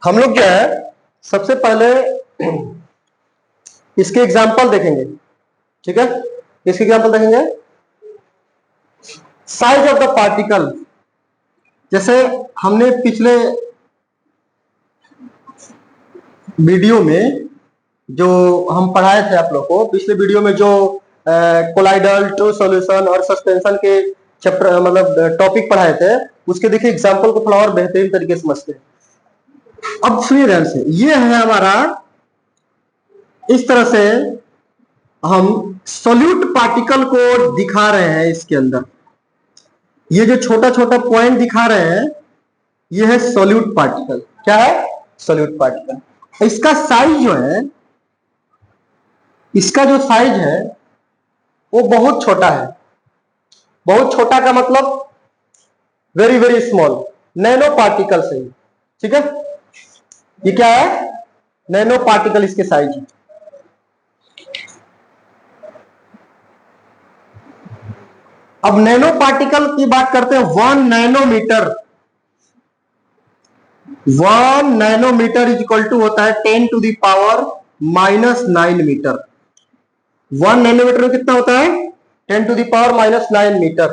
हम लोग क्या है, सबसे पहले इसके एग्जाम्पल देखेंगे। ठीक है, इसके एग्जाम्पल देखेंगे। साइज ऑफ द पार्टिकल, जैसे हमने पिछले वीडियो में जो हम पढ़ाए थे आप लोग को, पिछले वीडियो में जो कोलाइडल, ट्रू सॉल्यूशन और सस्पेंशन के चैप्टर मतलब टॉपिक पढ़ाए थे, उसके देखिए एग्जाम्पल को थोड़ा और बेहतरीन तरीके से समझते हैं। अब सुनिए ध्यान से, ये है हमारा, इस तरह से हम सॉल्यूट पार्टिकल को दिखा रहे हैं। इसके अंदर ये जो छोटा छोटा पॉइंट दिखा रहे हैं, ये है सॉल्यूट पार्टिकल। क्या है? Solute particle. इसका साइज जो है, इसका जो साइज है वो बहुत छोटा है। बहुत छोटा का मतलब very very small, nano particle से। ठीक है, ये क्या है? नैनो पार्टिकल इसके साइज है। अब नैनो पार्टिकल की बात करते हैं। 1 nanometre, 1 nanometre is equal to होता है 10 to the power -9 metre. 1 nanometre में कितना होता है? 10 टू द पावर -9 मीटर।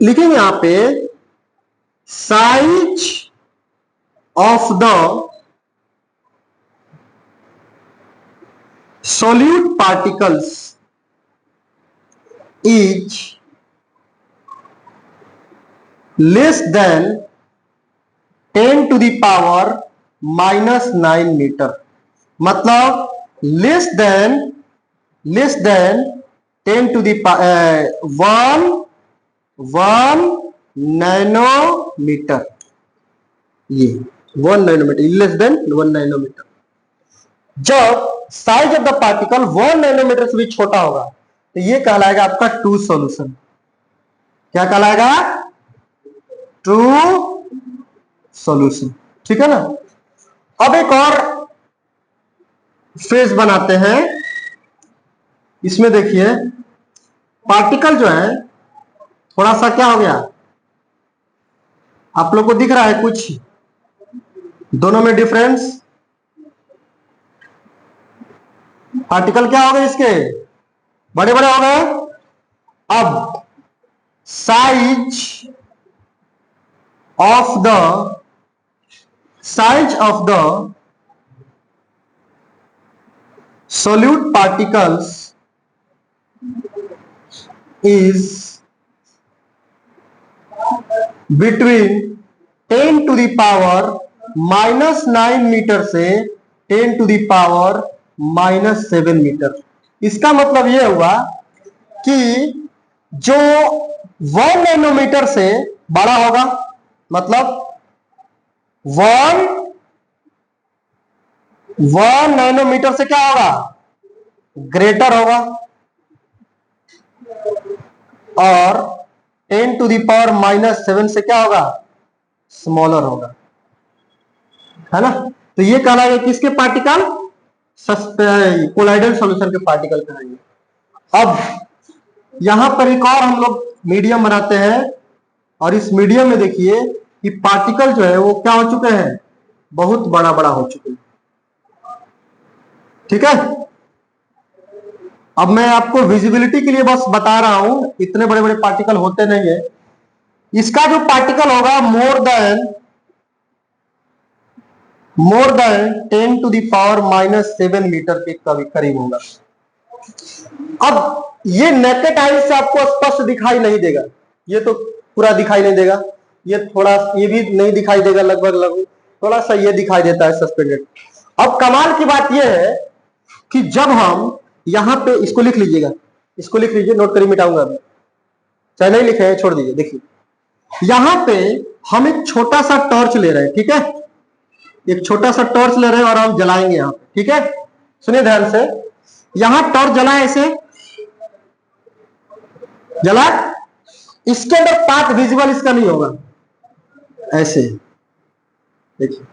लिखेंगे यहां पे size of the solute particles is less than 10 to the power -9 metre. मतलब less than 10 to the 1 nanometre. ये 1 नैनोमीटर, लेस देन 1 नैनोमीटर। जब size of the particle 1 nanometre से भी छोटा होगा तो ये कहलाएगा आपका ट्रू सॉल्यूशन। क्या कहलाएगा? True solution. ठीक है ना। अब एक और फेज बनाते हैं। इसमें देखिए पार्टिकल जो है थोड़ा सा क्या हो गया, आप लोग को दिख रहा है कुछ दोनों में डिफरेंस? पार्टिकल क्या हो गए इसके? बड़े बड़े हो गए। अब size of the solute particles is between 10 to the power -9 metre से 10 टू दी पावर -7 मीटर। इसका मतलब यह हुआ कि जो 1 नैनोमीटर से बड़ा होगा, मतलब 1 नैनोमीटर से क्या होगा? ग्रेटर होगा। और 10 टू दी पावर -7 से क्या होगा? स्मॉलर होगा। है ना। तो ये कहलाएगा किसके पार्टिकल? कोलाइडल सॉल्यूशन के पार्टिकल कहलाएंगे। अब यहां पर एक और हम लोग मीडियम बनाते हैं, और इस मीडियम में देखिए कि पार्टिकल जो है वो क्या हो चुके हैं? बहुत बड़ा बड़ा हो चुके हैं। ठीक है। अब मैं आपको विजिबिलिटी के लिए बस बता रहा हूं, इतने बड़े बड़े पार्टिकल होते नहीं है। इसका जो पार्टिकल होगा more than 10 to the power -7 metre के करीब होगा। अब ये नेकेड आई से आपको स्पष्ट दिखाई नहीं देगा, ये तो पूरा दिखाई नहीं देगा, ये थोड़ा, ये भी नहीं दिखाई देगा, लगभग थोड़ा सा ये दिखाई देता है सस्पेंडेड। अब कमाल की बात यह है कि जब हम यहां पे, इसको लिख लीजिएगा, इसको लिख लीजिए, नोट करिए, मिटाऊंगा अभी, चाहे नहीं लिखे हैं छोड़ दीजिए। देखिए यहां पे हम एक छोटा सा टॉर्च ले रहे हैं। ठीक है, एक छोटा सा टॉर्च ले रहे हैं और हम जलाएंगे यहां पे। ठीक है, सुनिए ध्यान से। यहां टॉर्च जलाए, ऐसे जला, इसके अंदर पाथ विजिबल इसका नहीं होगा, ऐसे देखिए।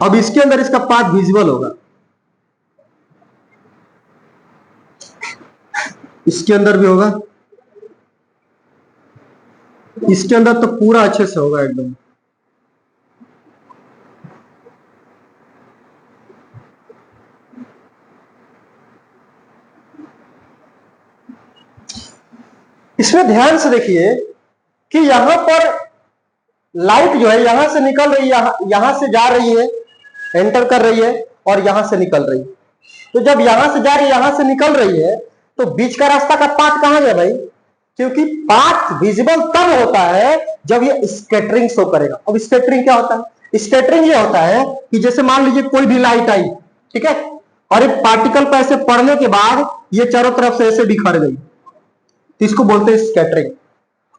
अब इसके अंदर इसका पाथ विजिबल होगा, इसके अंदर भी होगा, इसके अंदर तो पूरा अच्छे से होगा एकदम। इसमें ध्यान से देखिए कि यहां पर लाइट जो है यहां से निकल रही है, यहां से जा रही है, एंटर कर रही है और यहां से निकल रही है। तो जब यहां से जा रही है, यहां से निकल रही है, तो बीच का रास्ता का पाथ कहां गया भाई? क्योंकि पाथ विजिबल तब होता है जब ये स्कैटरिंग शो करेगा। अब स्कैटरिंग क्या होता है? स्कैटरिंग ये होता है कि जैसे मान लीजिए कोई भी लाइट आई, ठीक है, और एक पार्टिकल पर ऐसे पड़ने के बाद ये चारों तरफ से ऐसे बिखर गई, तो इसको बोलते हैं स्कैटरिंग।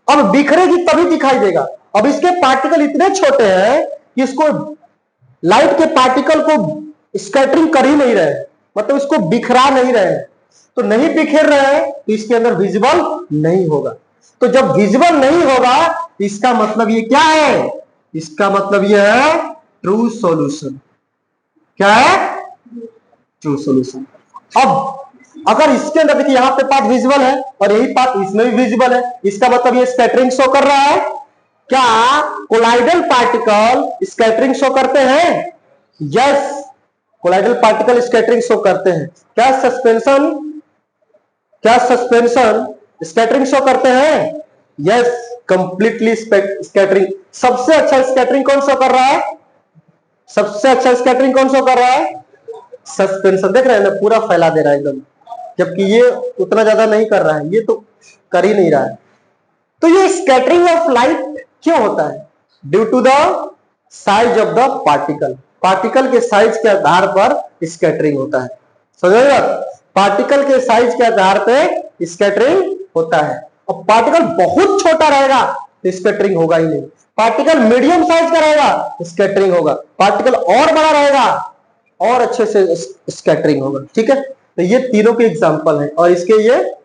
अब बिखरेगी तभी दिखाई देगा। अब इसके पार्टिकल इतने छोटे हैं कि इसको लाइट के पार्टिकल को स्कैटरिंग कर ही नहीं रहे, मतलब इसको बिखरा नहीं रहे, तो नहीं बिखेर रहे हैं तो इसके अंदर विजिबल नहीं होगा। तो जब विजिबल नहीं होगा इसका मतलब ये क्या है? इसका मतलब ये है ट्रू सॉल्यूशन। क्या है? True solution. अब अगर इसके अंदर देखिए यहां पे पाथ विजिबल है और यही पाथ इसमें भी विजिबल है, इसका मतलब ये स्कैटरिंग शो कर रहा है। क्या कोलाइडल पार्टिकल स्कैटरिंग शो करते हैं? Yes, colloidal particle scattering show करते हैं। क्या सस्पेंशन स्कैटरिंग शो करते हैं? Yes, completely scattering. सबसे अच्छा स्कैटरिंग कौन शो कर रहा है? सबसे अच्छा स्कैटरिंग कौन शो कर रहा है? सस्पेंशन। देख रहे हैं ना, पूरा फैला दे रहा है एकदम, जबकि ये उतना ज्यादा नहीं कर रहा है, ये तो कर ही नहीं रहा है। तो ये स्कैटरिंग ऑफ लाइट क्यों होता है? Due to the size of the particle. Particle के साइज के आधार पर स्कैटरिंग होता है। समझिएगा, पार्टिकल के साइज के आधार पे स्कैटरिंग होता है। अब पार्टिकल बहुत छोटा रहेगा तो स्कैटरिंग होगा ही नहीं। पार्टिकल मीडियम साइज का रहेगा स्कैटरिंग होगा। पार्टिकल और बड़ा रहेगा और अच्छे से स्कैटरिंग होगा। ठीक है, तो ये तीनों के एग्जांपल हैं। और इसके ये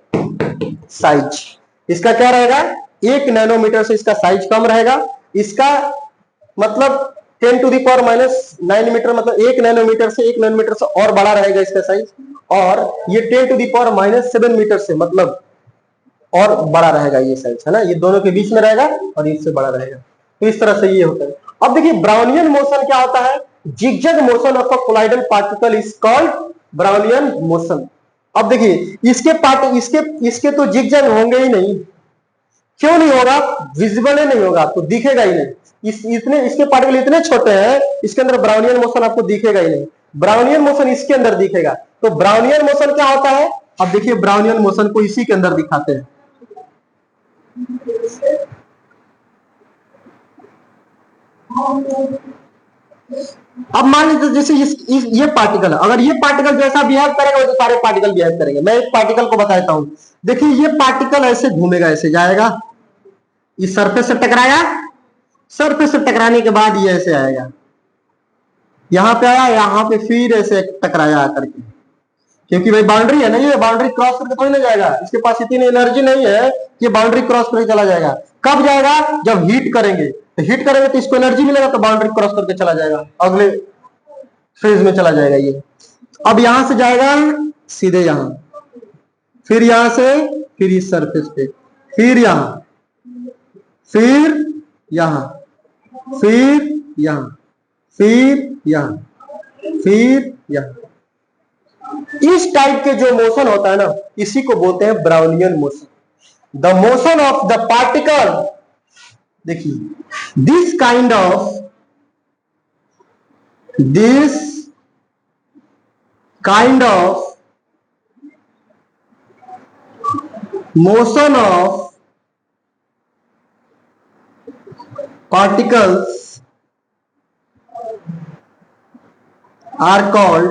साइज, इसका क्या रहेगा? 1 नैनोमीटर से इसका साइज कम रहेगा। इसका मतलब 10 टू द पावर -9 मीटर, मतलब 1 नैनोमीटर से 1 नैनोमीटर से और बड़ा रहेगा इसका साइज। और ये 10 टू द पावर -7 मीटर से मतलब और बड़ा रहेगा ये साइज, है ना। ये दोनों के बीच में रहेगा और इससे बड़ा रहेगा। तो इस तरह से ये होता है। अब देखिए ब्राउनियन मोशन क्या होता है? Zigzag motion of a colloidal particle is called Brownian motion. अब देखिए इसके तो जिगजैग होंगे ही नहीं। क्यों नहीं होगा? विजिबल ही नहीं होगा, आपको दिखेगा ही नहीं। इसके पार्टिकल इतने छोटे हैं, इसके अंदर ब्राउनियन मोशन आपको दिखेगा ही नहीं। ब्राउनियन मोशन इसके अंदर दिखेगा। तो ब्राउनियन मोशन क्या होता है? अब देखिए ब्राउनियन मोशन को इसी के अंदर दिखाते हैं। अब मान लीजिए जैसे ये पार्टिकल, अगर ये पार्टिकल जैसा बिहेव करेगा वैसे सारे पार्टिकल बिहेव करेंगे। मैं एक पार्टिकल को बताता हूं। देखिए ये पार्टिकल ऐसे घूमेगा, ऐसे जाएगा, इस सरफेस से टकराया, सरफेस से टकराने के बाद ये ऐसे आएगा, यहां पे आया, यहां पे फिर ऐसे टकराया आकर के, क्योंकि भाई बाउंड्री है ना, ये बाउंड्री क्रॉस करके थोड़ी ना जाएगा। इसके पास इतनी एनर्जी नहीं है कि बाउंड्री क्रॉस करके चला जाएगा। कब जाएगा? जब हीट करेंगे। तो हीट करेंगे तो इसको एनर्जी मिलेगा, तो बाउंड्री क्रॉस करके चला जाएगा, अगले फेज में चला जाएगा ये। अब यहां से जाएगा सीधे यहां, फिर यहां से, फिर इस सरफेस पे, फिर यहां, फिर यहां, फिर यहां, फिर यहां, फिर यहां। इस टाइप के जो मोशन होता है ना, इसी को बोलते हैं Brownian motion. The motion of the particle, देखिए this kind of motion of particles are called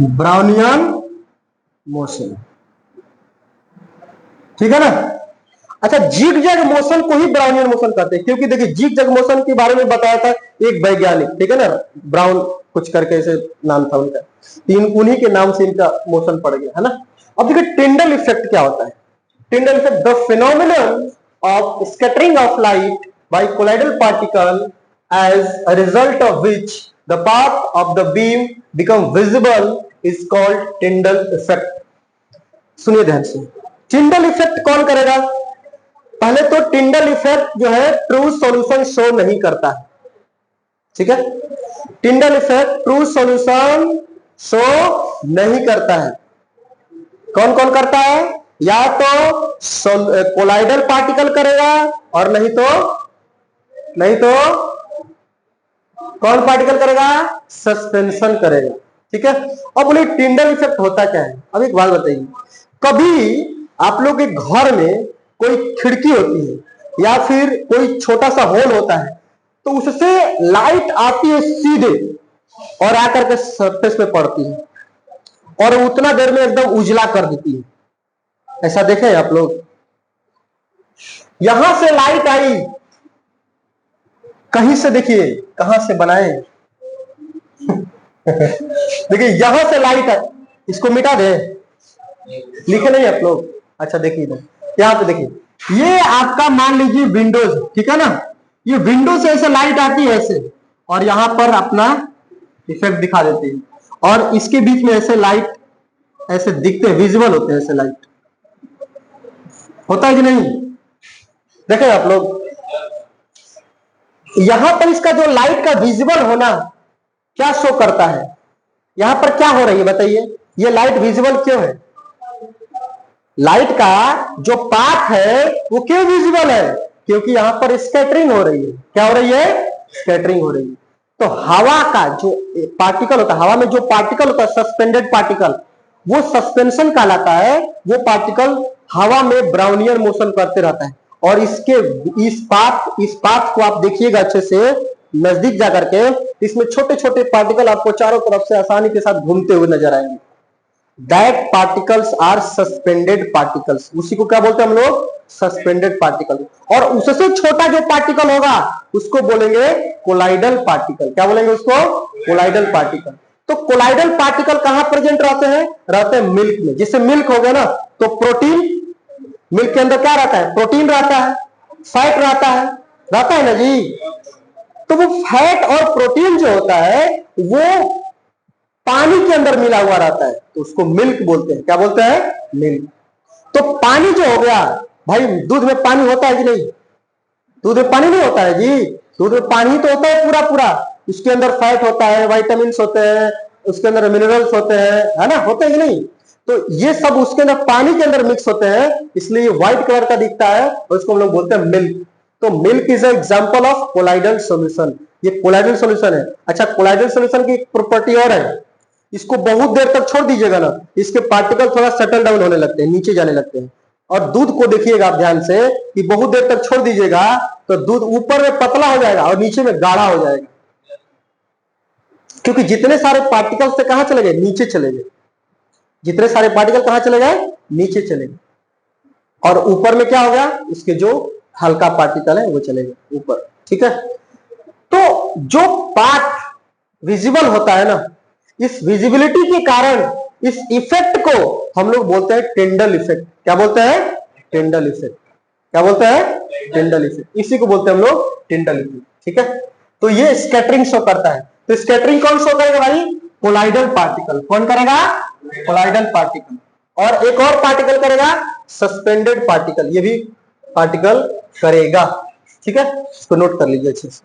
Brownian motion. ठीक है ना। अच्छा, जिगजैग मोशन को ही ब्राउनियन मोशन कहते हैं, क्योंकि देखिए जिगजैग मोशन के बारे में बताया था एक वैज्ञानिक, ठीक है ना, ब्राउन कुछ करके ऐसे नाम था उनका, उन्हीं के नाम से इनका मोशन पड़ गया, है ना। अब देखिए टिंडल इफेक्ट क्या होता है? Tyndall effect, the phenomenon of scattering of light by colloidal particle as a result of which the path of the beam become visible is called Tyndall effect. सुनिए ध्यान से, टिंडल इफेक्ट कौन करेगा? पहले तो टिंडल इफेक्ट जो है true solution show नहीं करता है। ठीक है, Tyndall effect true solution show नहीं करता है। कौन कौन करता है? या तो कोलाइडल पार्टिकल करेगा और नहीं तो कौन पार्टिकल करेगा? सस्पेंशन करेगा। ठीक है। अब बोले टिंडल इफेक्ट होता क्या है? अब एक बात बताइए, कभी आप लोग के घर में कोई खिड़की होती है या फिर कोई छोटा सा होल होता है, तो उससे लाइट आती है सीधे और आकर के सरफेस पे पड़ती है और उतना देर में एकदम उजला कर देती है। ऐसा देखे हैं आप लोग? यहां से लाइट आई, कहीं से, देखिए कहां से बनाए देखिए यहां से लाइट आई, इसको मिटा दे, लिखे नहीं आप लोग? अच्छा देखिए इधर, यहां पे देखिए, ये आपका मान लीजिए विंडोज, ठीक है ना, ये विंडो से ऐसे लाइट आती है ऐसे, और यहां पर अपना इफेक्ट दिखा देती है, और इसके बीच में ऐसे लाइट ऐसे दिखते हैं, विजिबल होते हैं ऐसे लाइट, होता है कि नहीं? देखें आप लोग, यहां पर इसका जो लाइट का विजिबल होना क्या शो करता है? यहां पर क्या हो रही है बताइए? ये लाइट विजिबल क्यों है? लाइट का जो पाथ है वो क्यों विजिबल है? क्योंकि यहां पर स्कैटरिंग हो रही है। क्या हो रही है? स्कैटरिंग हो रही है। तो हवा का जो पार्टिकल होता है, हवा में जो पार्टिकल होता है सस्पेंडेड पार्टिकल, वो सस्पेंशन कहलाता है। वो पार्टिकल हवा में ब्राउनियर मोशन करते रहता है, और इस पाथ को आप देखिएगा अच्छे से नजदीक जाकर के, इसमें छोटे छोटे पार्टिकल आपको चारों तरफ से आसानी के साथ घूमते हुए नजर आएंगे। That particles are suspended particles, उसी को क्या बोलते हैं हम लोग? Suspended particle. और उससे छोटा जो पार्टिकल होगा उसको बोलेंगे कोलाइडल पार्टिकल। क्या बोलेंगे उसको? Colloidal particle. तो कोलाइडल पार्टिकल कहां प्रेजेंट रहते हैं? रहते हैं मिल्क में। जिससे मिल्क हो गया ना, तो प्रोटीन, मिल्क के अंदर क्या रहता है? प्रोटीन रहता है, फैट रहता है ना जी। तो वो फैट और प्रोटीन जो होता है वो पानी के अंदर मिला हुआ रहता है, तो उसको मिल्क बोलते हैं। क्या बोलते हैं? मिल्क। तो पानी जो हो गया भाई, दूध में पानी होता है कि नहीं? दूध में पानी नहीं होता है जी, दूध में पानी तो होता है पूरा पूरा। उसके अंदर फैट होता है, वाइटामिन होते हैं, उसके अंदर मिनरल्स होते हैं, है ना, होते हैं कि नहीं? तो ये सब उसके अंदर पानी के अंदर मिक्स होते हैं, इसलिए व्हाइट कलर का दिखता है, और इसको हम लोग बोलते हैं मिल्क। तो milk is example of colloidal solution. ये कोलाइडल सोल्यूशन है। अच्छा, कोलाइडल सोल्यूशन की प्रॉपर्टी और है, इसको बहुत देर तक छोड़ दीजिएगा ना, इसके पार्टिकल थोड़ा सेटल डाउन होने लगते हैं, नीचे जाने लगते हैं। और दूध को देखिएगा आप ध्यान से, कि बहुत देर तक छोड़ दीजिएगा तो दूध ऊपर में पतला हो जाएगा और नीचे में गाढ़ा हो जाएगा, क्योंकि जितने सारे पार्टिकल से कहां चले गए? नीचे चले गए। जितने सारे पार्टिकल कहां चले गए? नीचे चले गए। और ऊपर में क्या हो गया? इसके जो हल्का पार्टिकल है वो चले गए ऊपर। ठीक है। तो जो पाथ विजिबल होता है ना, इस विजिबिलिटी के कारण इस इफेक्ट को हम लोग बोलते हैं टिंडल इफेक्ट। क्या बोलते हैं? Tyndall effect. क्या बोलते हैं? Tyndall effect. इसी को बोलते हैं हम लोग टिंडल इफेक्ट। ठीक है। तो ये स्कैटरिंग शो करता है। तो स्कैटरिंग कौन शो करेगा भाई? Colloidal particle. कौन करेगा? Colloidal particle. और एक और पार्टिकल करेगा, सस्पेंडेड पार्टिकल। ये भी पार्टिकल करेगा। ठीक है, इसको नोट कर लीजिए अच्छे से।